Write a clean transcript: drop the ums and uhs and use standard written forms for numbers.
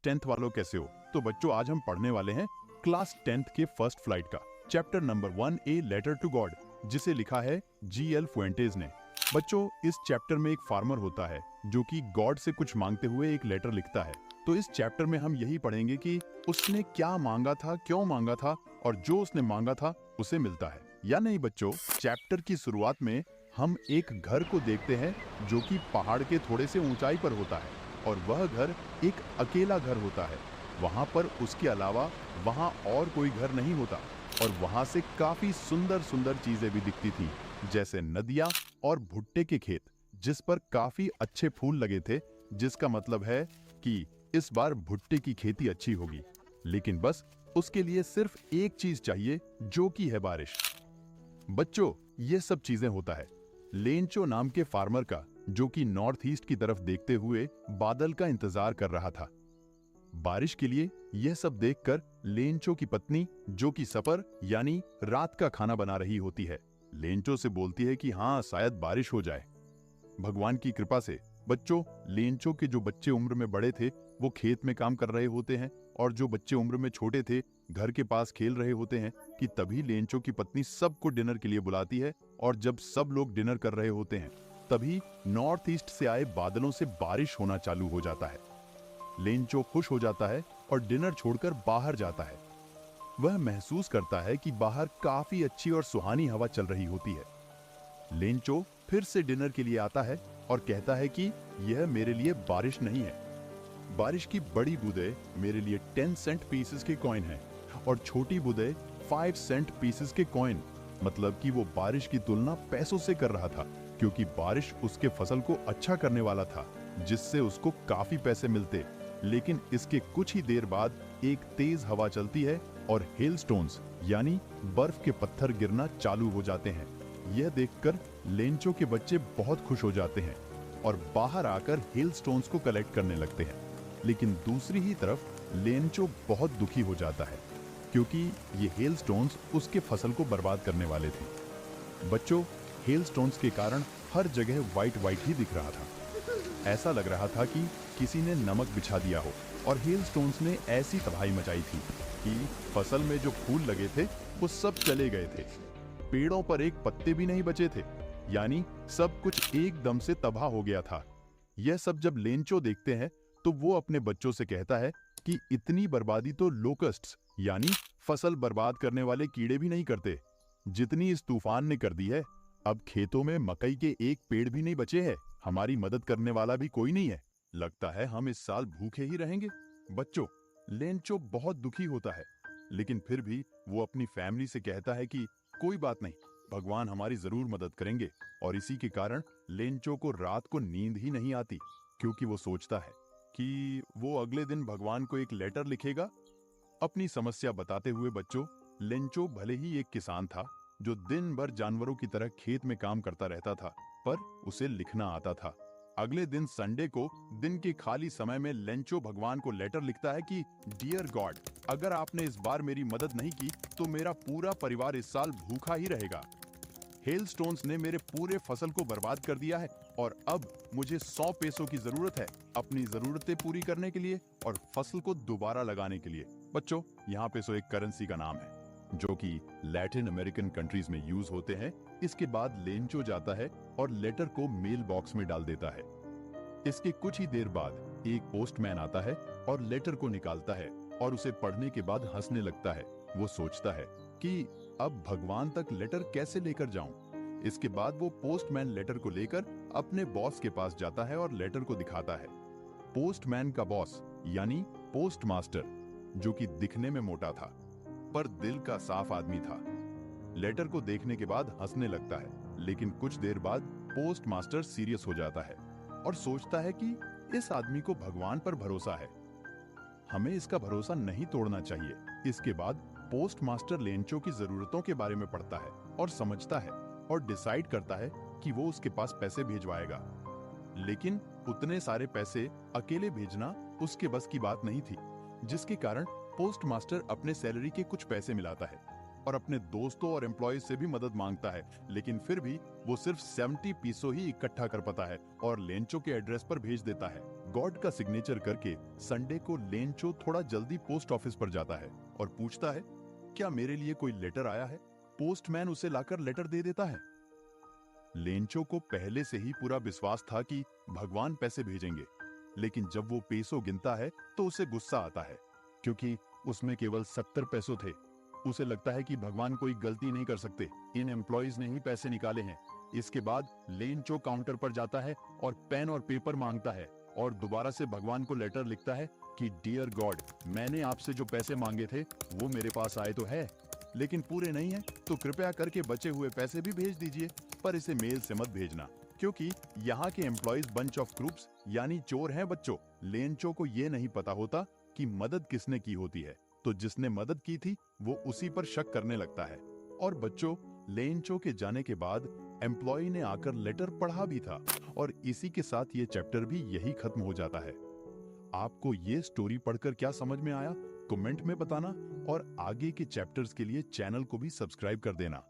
10th वालों कैसे हो। तो बच्चों आज हम पढ़ने वाले हैं क्लास 10th के फर्स्ट फ्लाइट का chapter number 1 a letter to God, जिसे लिखा है G.L. फुएंटेज ने। बच्चों इस चैप्टर में एक फार्मर होता है जो कि गॉड से कुछ मांगते हुए एक लेटर लिखता है। तो इस चैप्टर में हम यही पढ़ेंगे कि उसने क्या मांगा था, क्यों मांगा था और जो उसने मांगा था उसे मिलता है या नहीं। बच्चों चैप्टर की शुरुआत में हम एक घर को देखते हैं जो कि पहाड़ के थोड़े से ऊंचाई पर होता है और वह घर एक अकेला घर होता है। वहां पर उसके अलावा वहां और कोई घर नहीं होता और वहां से काफी सुंदर सुंदर चीजें भी दिखती थी, जैसे नदियां और भुट्टे के खेत जिस पर काफी अच्छे फूल लगे थे, जिसका मतलब है कि इस बार भुट्टे की खेती अच्छी होगी। लेकिन बस उसके लिए सिर्फ एक चीज चाहिए जो कि है बारिश। बच्चों ये सब चीजें होता है लेंचो नाम के फार्मर का, जो कि नॉर्थ ईस्ट की तरफ देखते हुए बादल का इंतजार कर रहा था बारिश के लिए। यह सब देखकर लेंचो की पत्नी, जो कि सपर यानी रात का खाना बना रही होती है, लेंचो से बोलती है कि हाँ शायद बारिश हो जाए। भगवान की कृपा से बच्चों लेंचो के जो बच्चे उम्र में बड़े थे वो खेत में काम कर रहे होते हैं और जो बच्चे उम्र में छोटे थे घर के पास खेल रहे होते हैं कि तभी लेंचो की पत्नी सबको डिनर के लिए बुलाती है। और जब सब लोग डिनर कर रहे होते हैं तभी नॉर्थ ईस्ट से आए बादलों से बारिश होना चालू हो जाता है। लेंचो खुश हो जाता है और डिनर छोड़कर बाहर जाता है। वह महसूस करता है कि बाहर काफी अच्छी और सुहानी हवा चल रही होती है। लेंचो फिर से डिनर के लिए आता है और कहता है कि यह मेरे लिए बारिश नहीं है। बारिश की बड़ी बूंदें मेरे लिए 10 सेंट पीसेस के कॉइन हैं और छोटी बूंदें 5 सेंट पीसेस के कॉइन। मतलब कि वो बारिश की तुलना पैसों से कर रहा था, क्योंकि बारिश उसके फसल को अच्छा करने वाला था जिससे उसको काफी पैसे मिलते। लेकिन इसके कुछ ही देर बाद एक तेज हवा चलती है और हेलस्टोन्स यानी बर्फ के पत्थर गिरना चालू हो जाते हैं। यह देखकर लेंचो के बच्चे बहुत खुश हो जाते हैं और बाहर आकर हेलस्टोन्स को कलेक्ट करने लगते हैं। लेकिन दूसरी ही तरफ लेंचो बहुत दुखी हो जाता है क्योंकि ये हेलस्टोन्स उसके फसल को बर्बाद करने वाले थे। बच्चों हेलस्टोन्स के कारण हर जगह वाइट वाइट ही दिख रहा था। ऐसा लग रहा था कि किसी ने नमक बिछा दिया हो और हेलस्टोन्स ने ऐसी तबाही मचाई थी कि फसल में जो फूल लगे थे वो सब चले गए थे। पेड़ों पर एक पत्ते भी नहीं बचे थे, यानी सब कुछ एकदम से तबाह हो गया था। यह सब जब लेंचो देखते हैं तो वो अपने बच्चों से कहता है कि इतनी बर्बादी तो लोकस्ट्स यानी फसल बर्बाद करने वाले कीड़े भी नहीं करते जितनी इस तूफान ने कर दी है। अब खेतों में मकई के एक पेड़ भी नहीं बचे हैं, हमारी मदद करने वाला भी कोई नहीं है। लगता है हम इस साल भूखे ही रहेंगे। बच्चों लेंचो बहुत दुखी होता है, लेकिन फिर भी वो अपनी फैमिली से कहता है कि कोई बात नहीं, भगवान हमारी जरूर मदद करेंगे। और इसी के कारण लेंचो को रात को नींद ही नहीं आती, क्योंकि वो सोचता है कि वो अगले दिन भगवान को एक लेटर लिखेगा अपनी समस्या बताते हुए। बच्चों लेंचो भले ही एक किसान था जो दिन भर जानवरों की तरह खेत में काम करता रहता था, पर उसे लिखना आता था। अगले दिन संडे को दिन के खाली समय में लेंचो भगवान को लेटर लिखता है कि डियर गॉड, अगर आपने इस बार मेरी मदद नहीं की तो मेरा पूरा परिवार इस साल भूखा ही रहेगा। हेलस्टोन्स ने मेरे पूरे फसल को बर्बाद कर दिया है और अब मुझे 100 पैसों की जरूरत है अपनी जरूरतें पूरी करने के लिए और फसल को दोबारा लगाने के लिए। बच्चों यहाँ पैसो एक करेंसी का नाम है जो कि लैटिन अमेरिकन कंट्रीज में यूज होते हैं। इसके बाद लेंचो जाता है और लेटर को मेल बॉक्स में डाल देता है। इसके कुछ ही देर बाद एक पोस्टमैन आता है और लेटर को निकालता है और उसे पढ़ने के बाद हंसने लगता है। वो सोचता है कि अब भगवान तक लेटर कैसे लेकर जाऊं। इसके बाद वो पोस्टमैन लेटर को लेकर अपने बॉस के पास जाता है और लेटर को दिखाता है। पोस्टमैन का बॉस यानी पोस्ट मास्टर, जो कि दिखने में मोटा था पर दिल का साफ आदमी था, लेटर को देखने के बाद हंसने लगता है। लेकिन कुछ देर बाद पोस्ट मास्टर सीरियस हो जाता है और सोचता है कि इस आदमी को भगवान पर भरोसा है, हमें इसका भरोसा नहीं तोड़ना चाहिए। इसके बाद पोस्ट मास्टर लेंचो की जरूरतों के बारे में पढ़ता है और समझता है और डिसाइड करता है कि वो उसके पास पैसे भेजवाएगा। लेकिन उतने सारे पैसे अकेले भेजना उसके बस की बात नहीं थी, जिसके कारण पोस्ट मास्टर अपने सैलरी के कुछ पैसे मिलाता है और अपने दोस्तों और एम्प्लॉयज से भी मदद मांगता है, लेकिन फिर भी वो सिर्फ 70 पीसों ही इकट्ठा कर पाता है और लेंचो के एड्रेस पर भेज देता है। गॉड का सिग्नेचर करके संडे को लेंचो थोड़ा जल्दी पोस्ट ऑफिस पर जाता है और पूछता है, क्या मेरे लिए कोई लेटर आया है? पोस्टमैन उसे लाकर लेटर दे देता है। लेंचो को पहले से ही पूरा विश्वास था कि भगवान पैसे भेजेंगे, लेकिन जब वो पैसों गिनता है तो उसे गुस्सा आता है, क्योंकि उसमें केवल 70 पैसों थे। उसे लगता है कि भगवान कोई गलती नहीं कर सकते, इन एम्प्लॉइज ने ही पैसे निकाले हैं। इसके बाद लेंचो काउंटर पर जाता है और पेन और पेपर मांगता है और दोबारा से भगवान को लेटर लिखता है कि डियर गॉड, मैंने आपसे जो पैसे मांगे थे वो मेरे पास आए तो है, लेकिन पूरे नहीं है, तो कृपया करके बचे हुए पैसे भी भेज दीजिए, पर इसे मेल से मत भेजना, क्योंकि यहाँ के एम्प्लॉइज बंच ऑफ क्रूप्स यानी चोर हैं बच्चों। लेंचो को ये नहीं पता होता कि मदद किसने की होती है, तो जिसने मदद की थी वो उसी पर शक करने लगता है। और बच्चों, लेंचो के जाने के बाद एम्प्लॉय ने आकर लेटर पढ़ा भी था और इसी के साथ ये चैप्टर भी यही खत्म हो जाता है। आपको ये स्टोरी पढ़कर क्या समझ में आया, कमेंट में बताना और आगे के चैप्टर्स के लिए चैनल को भी सब्सक्राइब कर देना।